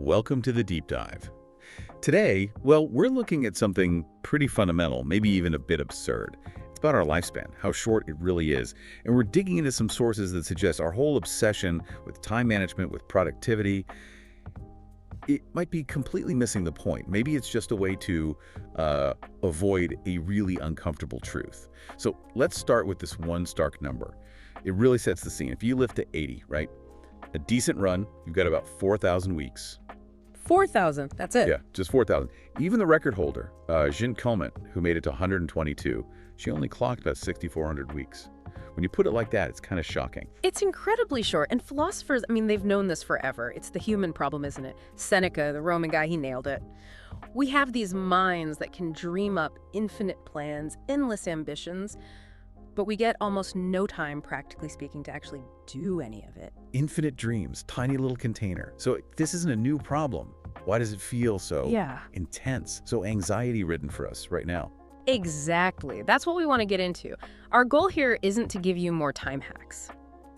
Welcome to the deep dive. Today, well, we're looking at something pretty fundamental, maybe even a bit absurd. It's about our lifespan, how short it really is. And we're digging into some sources that suggest our whole obsession with time management, with productivity, it might be completely missing the point. Maybe it's just a way to avoid a really uncomfortable truth. So let's start with this one stark number. It really sets the scene. If you live to 80, right? A decent run, you've got about 4,000 weeks. 4,000, that's it. Yeah, just 4,000. Even the record holder, Jean Calment, who made it to 122, she only clocked about 6,400 weeks. When you put it like that, it's kind of shocking. It's incredibly short. And philosophers, they've known this forever. It's the human problem, isn't it? Seneca, the Roman guy, he nailed it. We have these minds that can dream up infinite plans, endless ambitions, but we get almost no time, practically speaking, to actually do any of it. Infinite dreams, tiny little container. So this isn't a new problem. Why does it feel so intense, so anxiety-ridden for us right now? Exactly. That's what we want to get into. Our goal here isn't to give you more time hacks.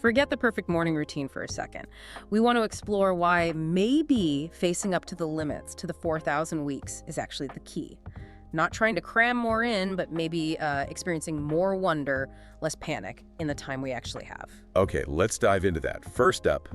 Forget the perfect morning routine for a second. We want to explore why maybe facing up to the limits, to the 4,000 weeks, is actually the key. Not trying to cram more in, but maybe experiencing more wonder, less panic in the time we actually have. Okay, let's dive into that. First up,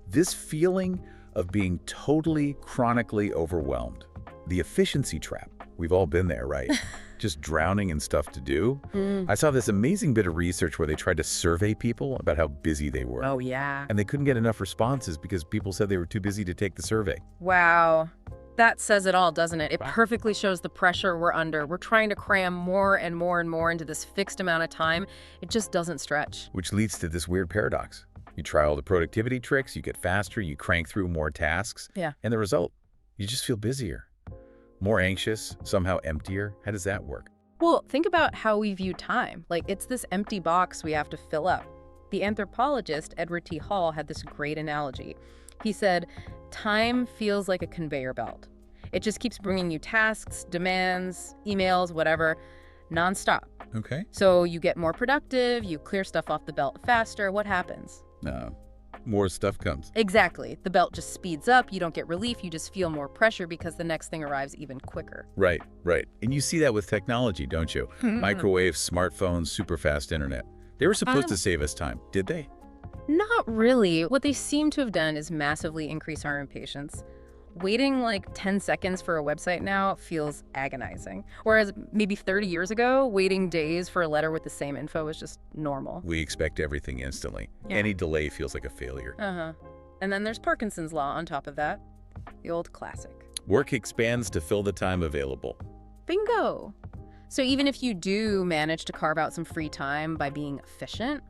this feeling of being totally chronically overwhelmed. The efficiency trap. We've all been there, right? Just drowning in stuff to do. I saw this amazing bit of research where they tried to survey people about how busy they were. Oh, yeah. And they couldn't get enough responses because people said they were too busy to take the survey. Wow. That says it all, doesn't it? It perfectly shows the pressure we're under. We're trying to cram more and more and more into this fixed amount of time. It just doesn't stretch. Which leads to this weird paradox. You try all the productivity tricks, you get faster, you crank through more tasks. Yeah. And the result, you just feel busier. More anxious, somehow emptier. How does that work? Well, think about how we view time. Like, it's this empty box we have to fill up. The anthropologist Edward T. Hall had this great analogy. He said, time feels like a conveyor belt. It just keeps bringing you tasks, demands, emails, whatever, nonstop. Okay. So you get more productive, you clear stuff off the belt faster. What happens? More stuff comes. Exactly. The belt just speeds up. You don't get relief. You just feel more pressure because the next thing arrives even quicker. Right. And you see that with technology, don't you? Microwaves, smartphones, super fast internet. They were supposed to save us time, did they? Not really. What they seem to have done is massively increase our impatience. Waiting like 10 seconds for a website now feels agonizing. Whereas maybe 30 years ago, waiting days for a letter with the same info was just normal. We expect everything instantly. Yeah. Any delay feels like a failure. And then there's Parkinson's law on top of that. The old classic. Work expands to fill the time available. Bingo! So even if you do manage to carve out some free time by being efficient,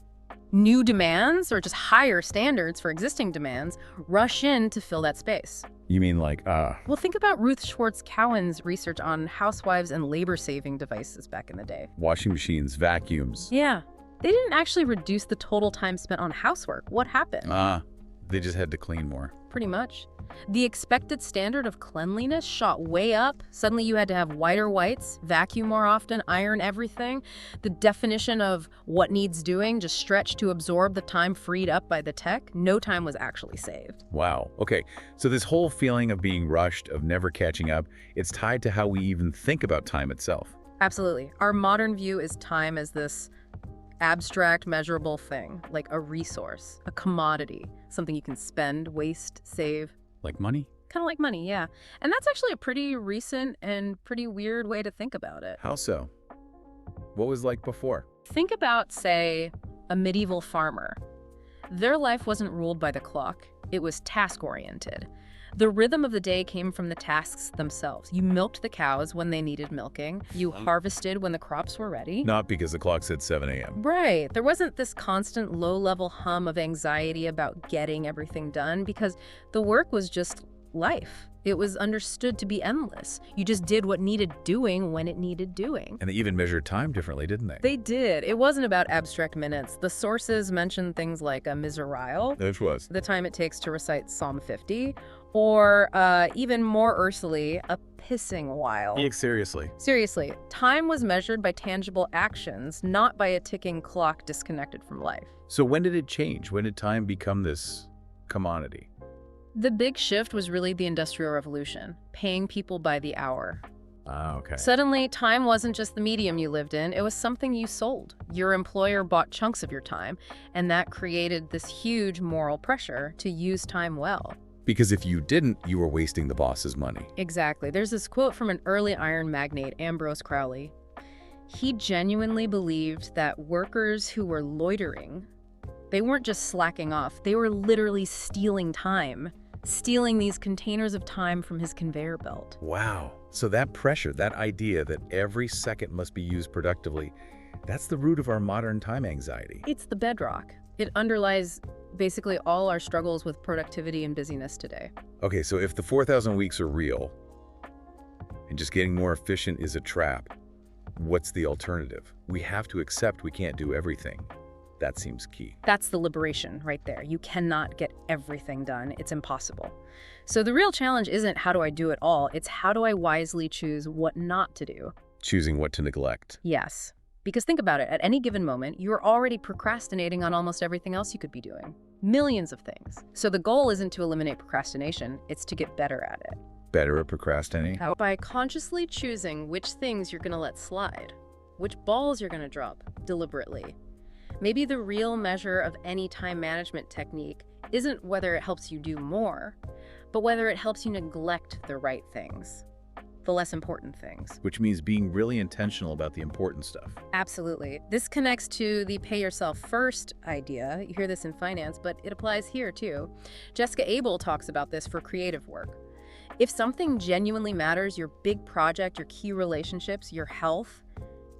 new demands or just higher standards for existing demands rush in to fill that space. You mean like, Well, think about Ruth Schwartz-Cowan's research on housewives and labor-saving devices back in the day. washing machines, vacuums? Yeah. They didn't actually reduce the total time spent on housework. What happened? They just had to clean more. Pretty much. The expected standard of cleanliness shot way up. Suddenly you had to have whiter whites, vacuum more often, iron everything. The definition of what needs doing just stretched to absorb the time freed up by the tech. No time was actually saved. Wow. Okay. So this whole feeling of being rushed, of never catching up, it's tied to how we even think about time itself. Absolutely. Our modern view is time as this abstract, measurable thing, like a resource, a commodity, something you can spend, waste, save. Like money? Kind of like money, yeah. And that's actually a pretty recent and pretty weird way to think about it. How so? What was like before? Think about, say, a medieval farmer. Their life wasn't ruled by the clock. It was task-oriented. The rhythm of the day came from the tasks themselves. You milked the cows when they needed milking. You harvested when the crops were ready. Not because the clock said 7 a.m. Right. There wasn't this constant low-level hum of anxiety about getting everything done because the work was just life. It was understood to be endless. You just did what needed doing when it needed doing. And they even measured time differently, didn't they? They did. It wasn't about abstract minutes. The sources mentioned things like a miserale, Which was? the time it takes to recite Psalm 50, or even more earthily, a pissing while. Seriously. Seriously, time was measured by tangible actions, not by a ticking clock disconnected from life. So when did it change? When did time become this commodity? The big shift was really the Industrial Revolution, paying people by the hour. Ah, okay. Suddenly, time wasn't just the medium you lived in, it was something you sold. Your employer bought chunks of your time, and that created this huge moral pressure to use time well. Because if you didn't, you were wasting the boss's money. Exactly. There's this quote from an early iron magnate, Ambrose Crowley. He genuinely believed that workers who were loitering, they weren't just slacking off, they were literally stealing time, stealing these containers of time from his conveyor belt. Wow. So that pressure, that idea that every second must be used productively, that's the root of our modern time anxiety. It's the bedrock. It underlies basically all our struggles with productivity and busyness today. Okay, so if the 4,000 weeks are real, and just getting more efficient is a trap, what's the alternative? We have to accept we can't do everything. That seems key. That's the liberation right there. You cannot get everything done. It's impossible. So the real challenge isn't how do I do it all, it's how do I wisely choose what not to do. Choosing what to neglect. Yes. Because think about it, at any given moment, you're already procrastinating on almost everything else you could be doing. Millions of things. So the goal isn't to eliminate procrastination, it's to get better at it. Better at procrastinating? How? By consciously choosing which things you're going to let slide, which balls you're going to drop deliberately. Maybe the real measure of any time management technique isn't whether it helps you do more, but whether it helps you neglect the right things, the less important things. Which means being really intentional about the important stuff. Absolutely. This connects to the pay yourself first idea. You hear this in finance, but it applies here too. Jessica Abel talks about this for creative work. If something genuinely matters, your big project, your key relationships, your health,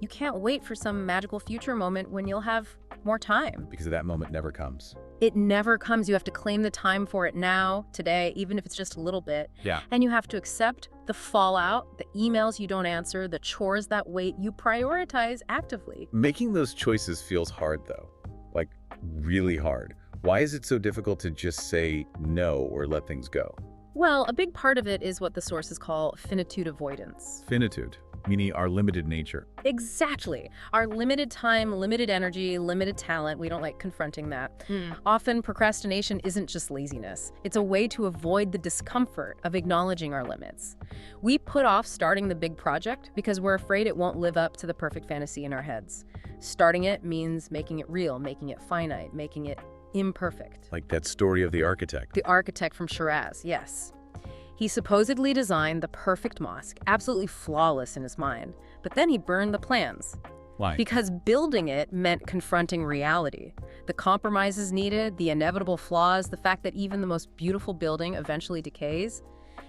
you can't wait for some magical future moment when you'll have more time. Because that moment never comes. It never comes. You have to claim the time for it now, today, even if it's just a little bit. Yeah. And you have to accept the fallout, the emails you don't answer, the chores that wait. You prioritize actively. Making those choices feels hard though. Like really hard. Why is it so difficult to just say no or let things go? Well, a big part of it is what the sources call finitude avoidance. Finitude, meaning our limited nature. Exactly. Our limited time, limited energy, limited talent. We don't like confronting that. Often procrastination isn't just laziness. It's a way to avoid the discomfort of acknowledging our limits. We put off starting the big project because we're afraid it won't live up to the perfect fantasy in our heads. Starting it means making it real, making it finite, making it imperfect. Like that story of the architect. The architect from Shiraz, yes. He supposedly designed the perfect mosque, absolutely flawless in his mind, but then he burned the plans. Why? Because building it meant confronting reality. The compromises needed, the inevitable flaws, the fact that even the most beautiful building eventually decays.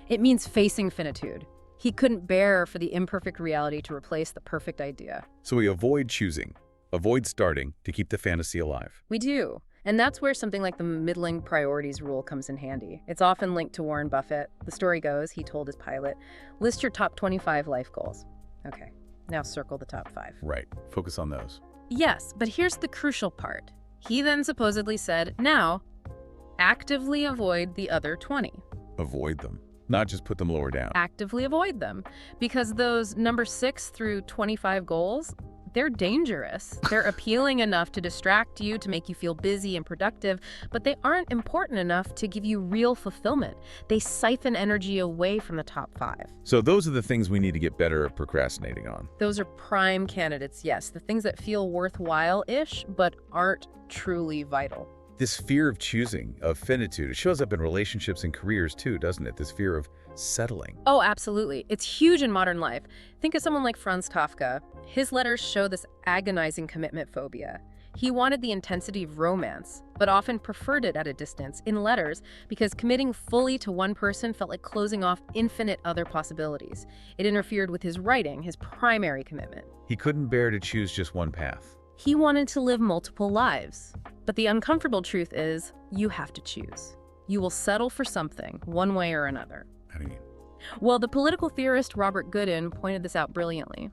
It means facing finitude. He couldn't bear for the imperfect reality to replace the perfect idea. So we avoid choosing, avoid starting to keep the fantasy alive. We do. And that's where something like the middling priorities rule comes in handy. It's often linked to Warren Buffett. The story goes, he told his pilot, list your top 25 life goals. Okay, now circle the top 5. Right. Focus on those. Yes, but here's the crucial part. He then supposedly said, now, actively avoid the other 20. Avoid them. Not just put them lower down. Actively avoid them. Because those number 6 through 25 goals, they're dangerous. They're appealing enough to distract you, to make you feel busy and productive, but they aren't important enough to give you real fulfillment. They siphon energy away from the top 5. So those are the things we need to get better at procrastinating on. Those are prime candidates, yes. The things that feel worthwhile-ish, but aren't truly vital. This fear of choosing, of finitude, it shows up in relationships and careers too, doesn't it? This fear of settling. Oh, absolutely. It's huge in modern life. Think of someone like Franz Kafka. His letters show this agonizing commitment phobia. He wanted the intensity of romance, but often preferred it at a distance in letters because committing fully to one person felt like closing off infinite other possibilities. It interfered with his writing, his primary commitment. He couldn't bear to choose just one path. He wanted to live multiple lives. But the uncomfortable truth is, you have to choose. You will settle for something, one way or another. How do you mean? Well, the political theorist Robert Goodin pointed this out brilliantly.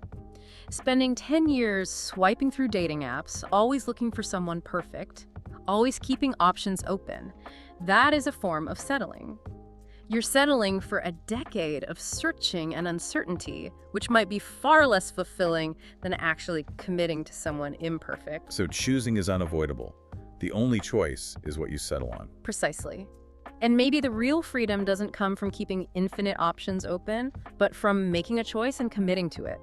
Spending 10 years swiping through dating apps, always looking for someone perfect, always keeping options open, that is a form of settling. You're settling for a decade of searching and uncertainty, which might be far less fulfilling than actually committing to someone imperfect. So choosing is unavoidable. The only choice is what you settle on. Precisely. And maybe the real freedom doesn't come from keeping infinite options open, but from making a choice and committing to it,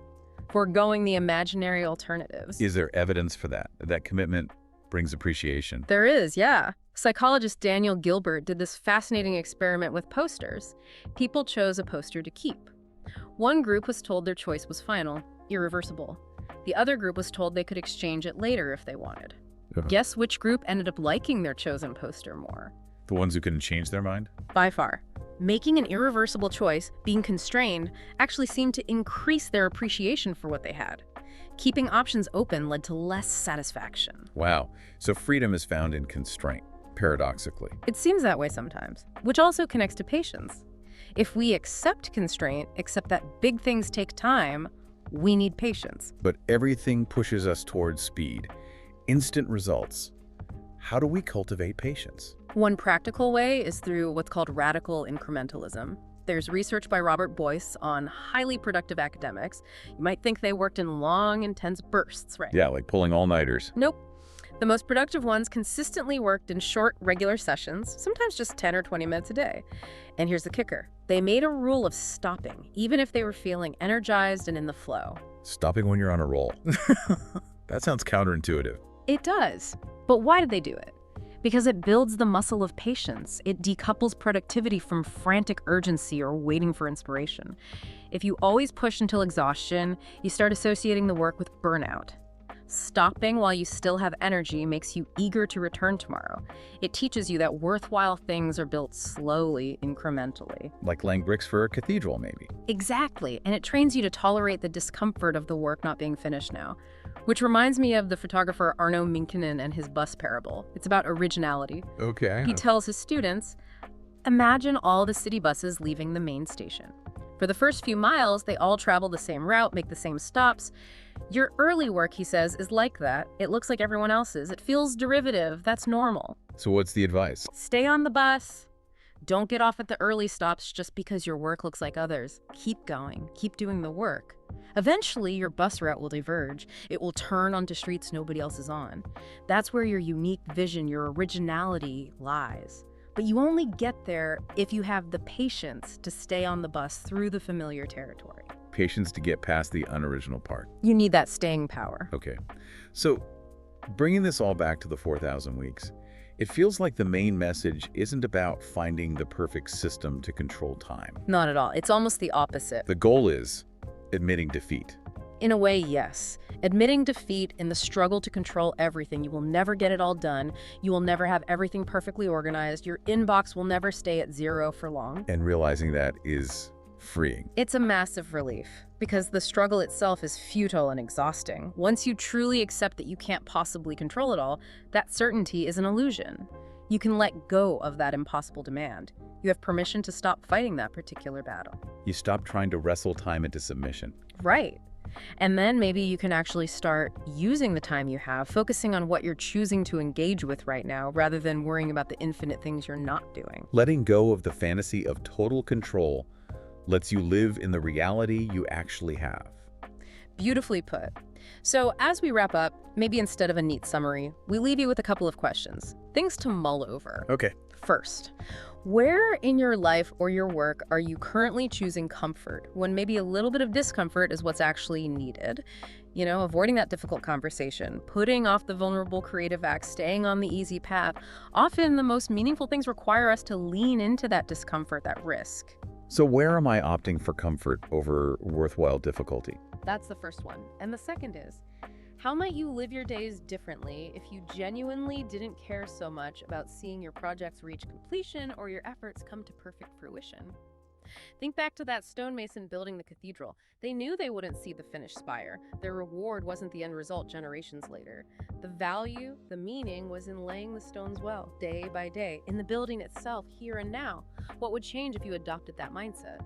foregoing the imaginary alternatives. Is there evidence for that? That commitment brings appreciation? There is, yeah. Psychologist Daniel Gilbert did this fascinating experiment with posters. People chose a poster to keep. One group was told their choice was final, irreversible. The other group was told they could exchange it later if they wanted. Guess which group ended up liking their chosen poster more? The ones who couldn't change their mind? By far. Making an irreversible choice, being constrained, actually seemed to increase their appreciation for what they had. Keeping options open led to less satisfaction. Wow. So freedom is found in constraint, paradoxically. It seems that way sometimes, which also connects to patience. If we accept constraint, accept that big things take time, we need patience. But everything pushes us towards speed, instant results. How do we cultivate patience? One practical way is through what's called radical incrementalism. There's research by Robert Boyce on highly productive academics. You might think they worked in long, intense bursts, right? Yeah, like pulling all-nighters. Nope. The most productive ones consistently worked in short, regular sessions, sometimes just 10 or 20 minutes a day. And here's the kicker. They made a rule of stopping, even if they were feeling energized and in the flow. Stopping when you're on a roll. That sounds counterintuitive. It does. But why did they do it? Because it builds the muscle of patience. It decouples productivity from frantic urgency or waiting for inspiration. If you always push until exhaustion, you start associating the work with burnout. Stopping while you still have energy makes you eager to return tomorrow. It teaches you that worthwhile things are built slowly, incrementally. Like laying bricks for a cathedral, maybe. Exactly, and it trains you to tolerate the discomfort of the work not being finished now. Which reminds me of the photographer Arno Minkinen and his bus parable. It's about originality. Okay. He tells his students, imagine all the city buses leaving the main station. For the first few miles, they all travel the same route, make the same stops. Your early work, he says, is like that. It looks like everyone else's. It feels derivative. That's normal. So what's the advice? Stay on the bus. Don't get off at the early stops just because your work looks like others. Keep going. Keep doing the work. Eventually, your bus route will diverge. It will turn onto streets nobody else is on. That's where your unique vision, your originality lies. But you only get there if you have the patience to stay on the bus through the familiar territory. Patience to get past the unoriginal part. You need that staying power. Okay. So bringing this all back to the 4,000 weeks, it feels like the main message isn't about finding the perfect system to control time. Not at all. It's almost the opposite. The goal is admitting defeat. In a way, yes. Admitting defeat in the struggle to control everything. You will never get it all done. You will never have everything perfectly organized. Your inbox will never stay at zero for long. And realizing that is freeing. It's a massive relief because the struggle itself is futile and exhausting. Once you truly accept that you can't possibly control it all, that certainty is an illusion. You can let go of that impossible demand. You have permission to stop fighting that particular battle. You stop trying to wrestle time into submission. Right. And then maybe you can actually start using the time you have, focusing on what you're choosing to engage with right now, rather than worrying about the infinite things you're not doing. Letting go of the fantasy of total control lets you live in the reality you actually have. Beautifully put. So as we wrap up, maybe instead of a neat summary, we leave you with a couple of questions, things to mull over. Okay. First, where in your life or your work are you currently choosing comfort when maybe a little bit of discomfort is what's actually needed? You know, avoiding that difficult conversation, putting off the vulnerable creative act, staying on the easy path. Often the most meaningful things require us to lean into that discomfort, that risk. So where am I opting for comfort over worthwhile difficulty? That's the first one. And the second is, how might you live your days differently if you genuinely didn't care so much about seeing your projects reach completion or your efforts come to perfect fruition? Think back to that stonemason building the cathedral. They knew they wouldn't see the finished spire. Their reward wasn't the end result generations later. The value, the meaning was in laying the stones well, day by day, in the building itself, here and now. What would change if you adopted that mindset?